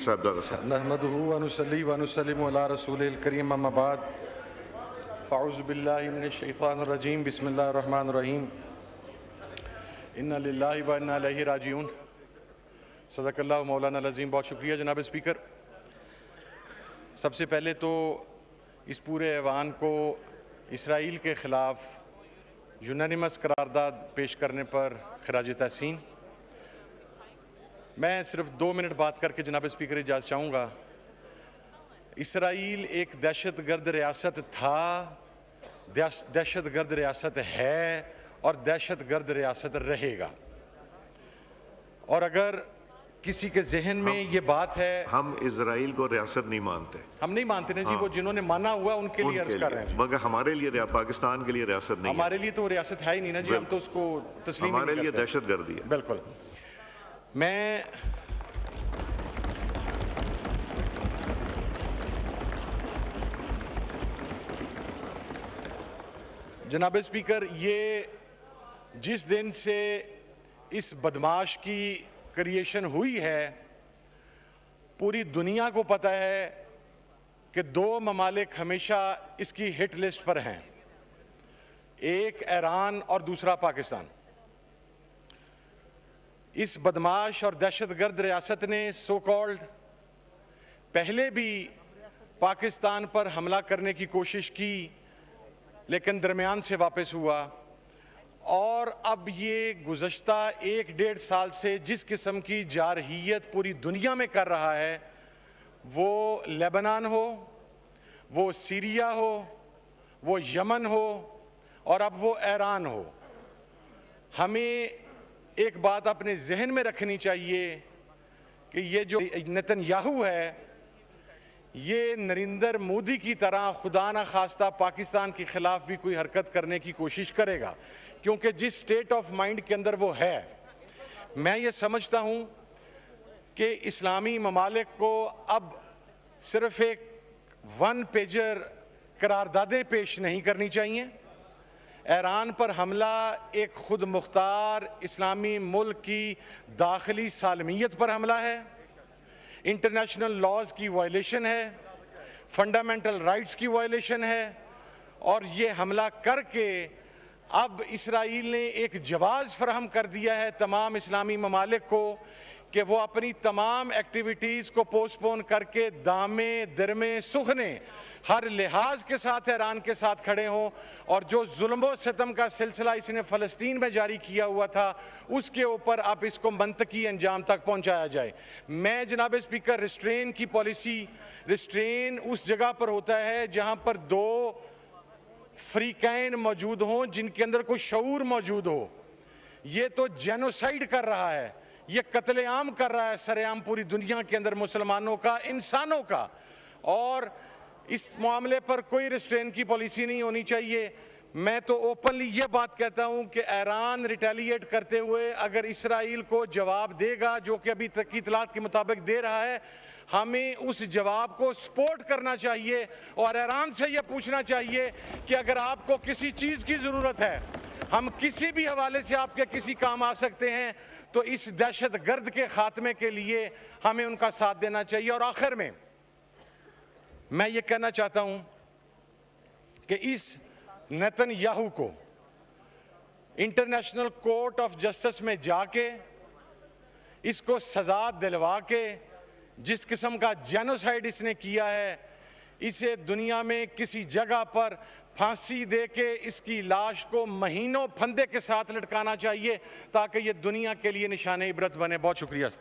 साहबजादा साहब। नहमदुहु व नुसल्ली व नुसल्लिमु अला रसूलिल करीम अम्मा बाद फ़अऊज़ु बिल्लाहि मिनश शैतानिर रजीम बिस्मिल्लाहिर रहमानिर रहीम इन्ना लिल्लाहि व इन्ना इलैहि राजिऊन सदक़ल्लाहु मौलाना अज़ीम। बहुत शुक्रिया जनाब स्पीकर। सबसे पहले तो इस पूरे ऐवान को इसराइल के ख़िलाफ़ यूनानिमस करारदाद पेश करने पर ख़राज तहसीन। मैं सिर्फ 2 मिनट बात करके जनाब स्पीकर इजाज़त चाहूँगा। इसराइल एक दहशतगर्द रियासत था, दहशतगर्द रियासत है और दहशतगर्द रियासत रहेगा। और अगर किसी के जहन में ये बात है, हम इजराइल को रियासत नहीं मानते। हम नहीं मानते ना जी। वो जिन्होंने माना हुआ उनके लिए अर्ज कर रहे हैं, मगर हमारे लिए पाकिस्तान के लिए रियासत नहीं हमारे लिए तो रियासत है ही नहीं ना जी। हम तो उसको तस्लीम हमारे नहीं लिए करते। दहशतगर्दी है। बिल्कुल। मैं जनाब स्पीकर, ये जिस दिन से इस बदमाश की क्रिएशन हुई है, पूरी दुनिया को पता है कि 2 ममालिक हमेशा इसकी हिट लिस्ट पर हैं, एक ईरान और दूसरा पाकिस्तान। इस बदमाश और दहशतगर्द रियासत ने सो कॉल्ड पहले भी पाकिस्तान पर हमला करने की कोशिश की, लेकिन दरमियान से वापस हुआ। और अब ये गुज़श्ता 1-1.5 साल से जिस किस्म की जारहियत पूरी दुनिया में कर रहा है, वो लेबनान हो, वो सीरिया हो, वो यमन हो और अब वो ईरान हो, हमें एक बात अपने जहन में रखनी चाहिए कि ये जो नेतन्याहू है, ये नरेंद्र मोदी की तरह खुदा न खास्ता पाकिस्तान के खिलाफ भी कोई हरकत करने की कोशिश करेगा, क्योंकि जिस स्टेट ऑफ माइंड के अंदर वो है। मैं ये समझता हूँ कि इस्लामी ममालिक को अब सिर्फ एक 1 पेजर करारदादें पेश नहीं करनी चाहिए। ईरान पर हमला एक खुद मुख्तार इस्लामी मुल्क की दाखिली सालमियत पर हमला है, इंटरनेशनल लॉज की वायलेशन है, फंडामेंटल राइट्स की वायलेशन है। और ये हमला करके अब इसराइल ने एक जवाज़ फराहम कर दिया है तमाम इस्लामी ममालिक को कि वो अपनी तमाम एक्टिविटीज़ को पोस्टपोन करके दामे दरमे सुखने हर लिहाज के साथ ईरान के साथ खड़े हों, और जो जुल्म सितम का सिलसिला इसने फ़लस्तीन में जारी किया हुआ था, उसके ऊपर अब इसको मंतकी अंजाम तक पहुंचाया जाए। मैं जनाब स्पीकर, रिस्ट्रेन की पॉलिसी, रिस्ट्रेन उस जगह पर होता है जहां पर 2 फ्रीकैन मौजूद हों जिनके अंदर कोई शऊर मौजूद हो। ये तो जेनोसाइड कर रहा है, ये कत्लेआम कर रहा है सरेआम पूरी दुनिया के अंदर मुसलमानों का, इंसानों का। और इस मामले पर कोई रिस्ट्रेन की पॉलिसी नहीं होनी चाहिए। मैं तो ओपनली ये बात कहता हूँ कि ईरान रिटेलिएट करते हुए अगर इसराइल को जवाब देगा, जो कि अभी तक की इतलात के मुताबिक दे रहा है, हमें उस जवाब को सपोर्ट करना चाहिए और ईरान से यह पूछना चाहिए कि अगर आपको किसी चीज़ की ज़रूरत है, हम किसी भी हवाले से आपके किसी काम आ सकते हैं, तो इस दहशतगर्द के खात्मे के लिए हमें उनका साथ देना चाहिए। और आखिर में मैं ये कहना चाहता हूं कि इस नेतन्याहू को इंटरनेशनल कोर्ट ऑफ जस्टिस में जाके इसको सजा दिलवा के जिस किस्म का जेनोसाइड इसने किया है, इसे दुनिया में किसी जगह पर फांसी दे के इसकी लाश को महीनों फंदे के साथ लटकाना चाहिए ताकि ये दुनिया के लिए निशाने इबरत बने। बहुत शुक्रिया जी।